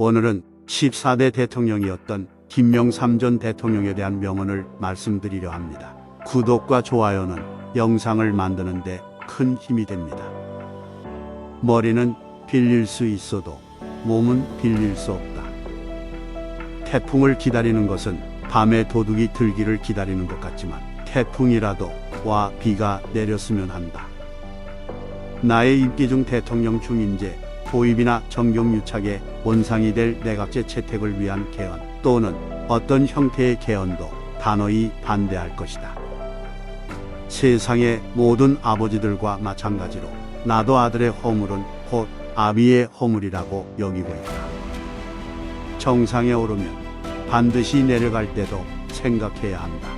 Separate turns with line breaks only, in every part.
오늘은 14대 대통령이었던 김영삼 전 대통령에 대한 명언을 말씀드리려 합니다. 구독과 좋아요는 영상을 만드는 데 큰 힘이 됩니다. 머리는 빌릴 수 있어도 몸은 빌릴 수 없다. 태풍을 기다리는 것은 밤에 도둑이 들기를 기다리는 것 같지만 태풍이라도 와 비가 내렸으면 한다. 나의 임기 중 대통령 중인제 도입이나 정경유착의 원상이 될 내각제 채택을 위한 개헌 또는 어떤 형태의 개헌도 단호히 반대할 것이다. 세상의 모든 아버지들과 마찬가지로 나도 아들의 허물은 곧 아비의 허물이라고 여기고 있다. 정상에 오르면 반드시 내려갈 때도 생각해야 한다.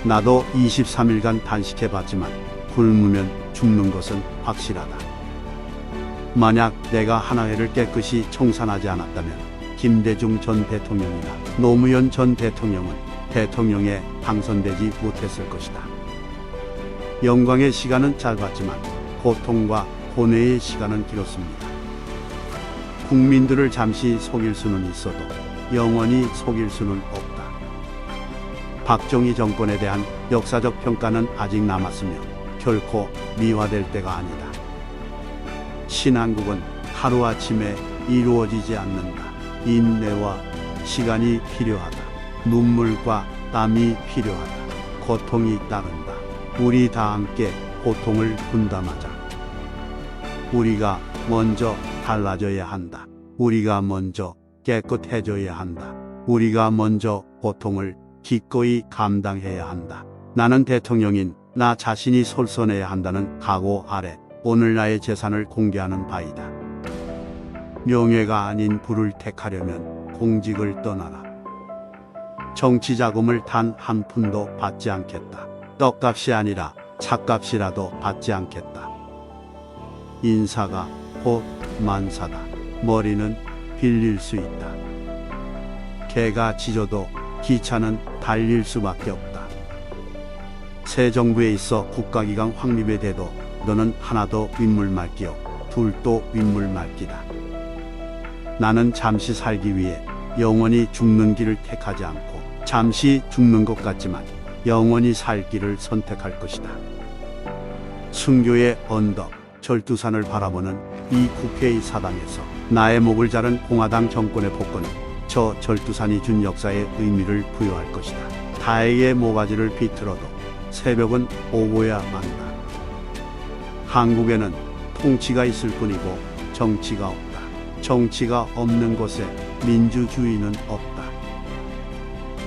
나도 23일간 단식해봤지만 굶으면 죽는 것은 확실하다. 만약 내가 하나회를 깨끗이 청산하지 않았다면 김대중 전 대통령이나 노무현 전 대통령은 대통령에 당선되지 못했을 것이다. 영광의 시간은 짧았지만 고통과 고뇌의 시간은 길었습니다. 국민들을 잠시 속일 수는 있어도 영원히 속일 수는 없다. 박정희 정권에 대한 역사적 평가는 아직 남았으며 결코 미화될 때가 아니다. 신한국은 하루아침에 이루어지지 않는다. 인내와 시간이 필요하다. 눈물과 땀이 필요하다. 고통이 따른다. 우리 다 함께 고통을 분담하자. 우리가 먼저 달라져야 한다. 우리가 먼저 깨끗해져야 한다. 우리가 먼저 고통을 기꺼이 감당해야 한다. 나는 대통령인 나 자신이 솔선해야 한다는 각오 아래 오늘 나의 재산을 공개하는 바이다. 명예가 아닌 부를 택하려면 공직을 떠나라. 정치 자금을 단 한 푼도 받지 않겠다. 떡값이 아니라 찻값이라도 받지 않겠다. 인사가 곧 만사다. 머리는 빌릴 수 있다. 개가 짖어도 기차는 달릴 수밖에 없다. 새 정부에 있어 국가기강 확립에 대도 너는 하나도 윗물말기요 둘도 윗물말기다. 나는 잠시 살기 위해 영원히 죽는 길을 택하지 않고 잠시 죽는 것 같지만 영원히 살 길을 선택할 것이다. 순교의 언덕 절두산을 바라보는 이 국회의 사당에서 나의 목을 자른 공화당 정권의 복권은 저 절두산이 준 역사의 의미를 부여할 것이다. 다에게 모가지를 비틀어도 새벽은 오고야 만다. 한국에는 통치가 있을 뿐이고 정치가 없다. 정치가 없는 곳에 민주주의는 없다.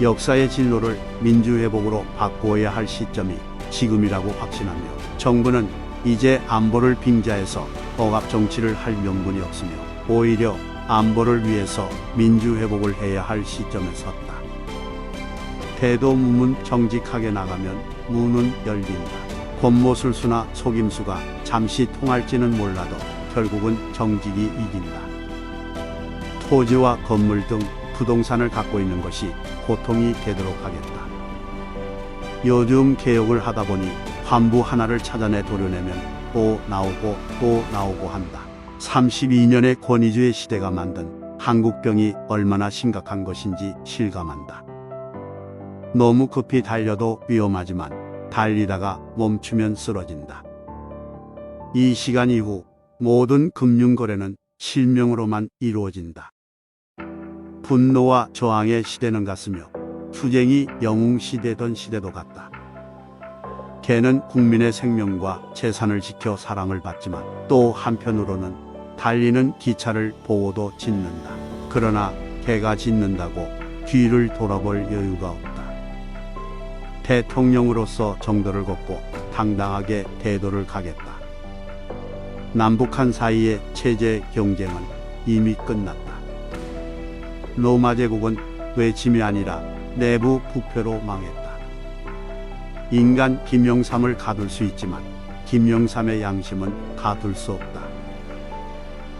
역사의 진로를 민주회복으로 바꾸어야 할 시점이 지금이라고 확신하며 정부는 이제 안보를 빙자해서 억압 정치를 할 명분이 없으며 오히려 안보를 위해서 민주회복을 해야 할 시점에 섰다. 대도무문 정직하게 나가면 문은 열린다. 권모술수나 속임수가 잠시 통할지는 몰라도 결국은 정직이 이긴다. 토지와 건물 등 부동산을 갖고 있는 것이 고통이 되도록 하겠다. 요즘 개혁을 하다 보니 환부 하나를 찾아내 도려내면 또 나오고 한다. 32년의 권위주의 시대가 만든 한국병이 얼마나 심각한 것인지 실감한다. 너무 급히 달려도 위험하지만 달리다가 멈추면 쓰러진다. 이 시간 이후 모든 금융거래는 실명으로만 이루어진다. 분노와 저항의 시대는 갔으며 투쟁이 영웅시대던 시대도 같다. 개는 국민의 생명과 재산을 지켜 사랑을 받지만 또 한편으로는 달리는 기차를 보고도 짖는다. 그러나 개가 짖는다고 뒤를 돌아볼 여유가 없다. 대통령으로서 정도를 걷고 당당하게 대도를 가겠다. 남북한 사이의 체제 경쟁은 이미 끝났다. 로마 제국은 외침이 아니라 내부 부패로 망했다. 인간 김영삼을 가둘 수 있지만 김영삼의 양심은 가둘 수 없다.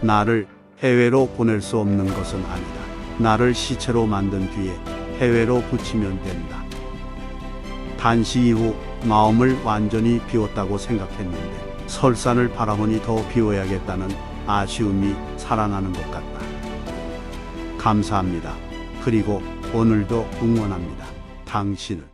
나를 해외로 보낼 수 없는 것은 아니다. 나를 시체로 만든 뒤에 해외로 붙이면 된다. 단식 이후 마음을 완전히 비웠다고 생각했는데 설산을 바라보니 더 비워야겠다는 아쉬움이 살아나는 것 같다. 감사합니다. 그리고 오늘도 응원합니다. 당신을.